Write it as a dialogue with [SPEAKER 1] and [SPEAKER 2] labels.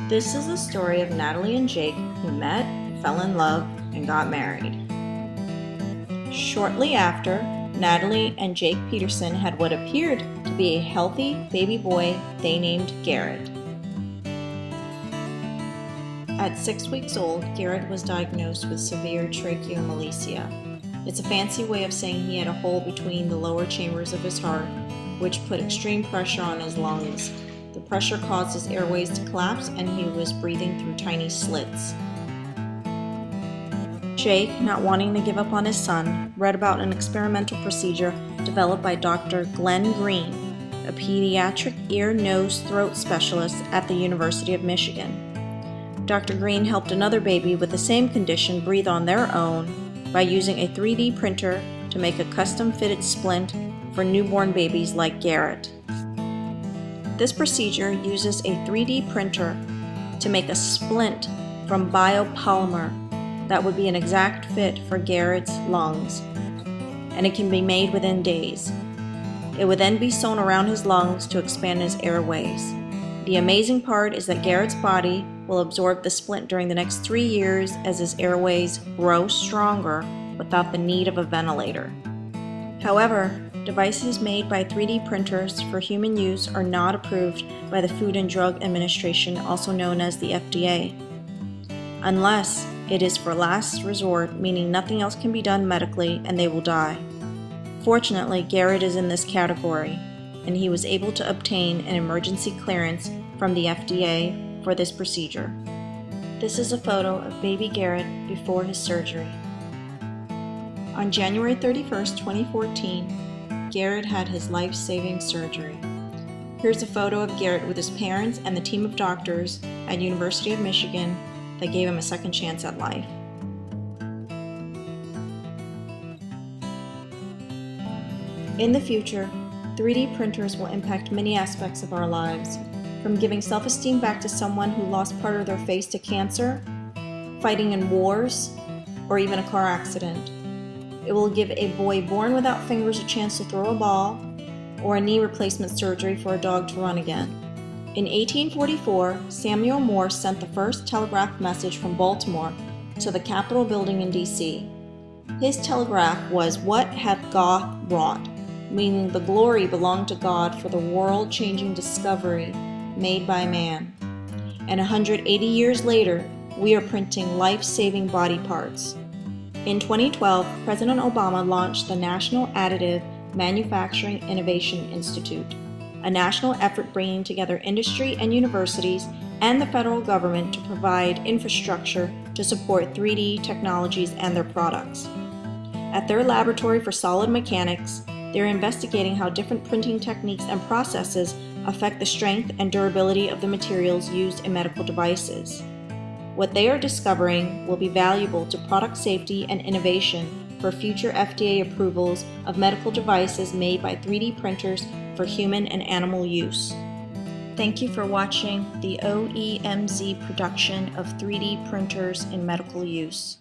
[SPEAKER 1] This is the story of Natalie and Jake who met, fell in love, and got married. Shortly after, Natalie and Jake Peterson had what appeared to be a healthy baby boy they named Garrett. At 6 weeks old, Garrett was diagnosed with severe tracheomalacia. It's a fancy way of saying he had a hole between the lower chambers of his heart, which put extreme pressure on his lungs. The pressure caused his airways to collapse and he was breathing through tiny slits. Jake, not wanting to give up on his son, read about an experimental procedure developed by Dr. Glenn Green, a pediatric ear, nose, throat specialist at the University of Michigan. Dr. Green helped another baby with the same condition breathe on their own by using a 3D printer to make a custom-fitted splint for newborn babies like Garrett. This procedure uses a 3D printer to make a splint from biopolymer that would be an exact fit for Garrett's lungs, and it can be made within days. It would then be sewn around his lungs to expand his airways. The amazing part is that Garrett's body will absorb the splint during the next 3 years as his airways grow stronger without the need of a ventilator. However, devices made by 3D printers for human use are not approved by the Food and Drug Administration, also known as the FDA, unless it is for last resort, meaning nothing else can be done medically and they will die. Fortunately, Garrett is in this category, and he was able to obtain an emergency clearance from the FDA for this procedure. This is a photo of baby Garrett before his surgery. On January 31st, 2014, Garrett had his life-saving surgery. Here's a photo of Garrett with his parents and the team of doctors at University of Michigan that gave him a second chance at life. In the future, 3D printers will impact many aspects of our lives, from giving self-esteem back to someone who lost part of their face to cancer, fighting in wars, or even a car accident. It will give a boy born without fingers a chance to throw a ball, or a knee replacement surgery for a dog to run again. In 1844, Samuel Morse sent the first telegraph message from Baltimore to the Capitol building in D.C. His telegraph was, "What hath God wrought?" meaning the glory belonged to God for the world-changing discovery made by man. And 180 years later, we are printing life-saving body parts. In 2012, President Obama launched the National Additive Manufacturing Innovation Institute, a national effort bringing together industry and universities and the federal government to provide infrastructure to support 3D technologies and their products. At their laboratory for solid mechanics, they're investigating how different printing techniques and processes affect the strength and durability of the materials used in medical devices. What they are discovering will be valuable to product safety and innovation for future FDA approvals of medical devices made by 3D printers for human and animal use. Thank you for watching the OEMZ production of 3D printers in medical use.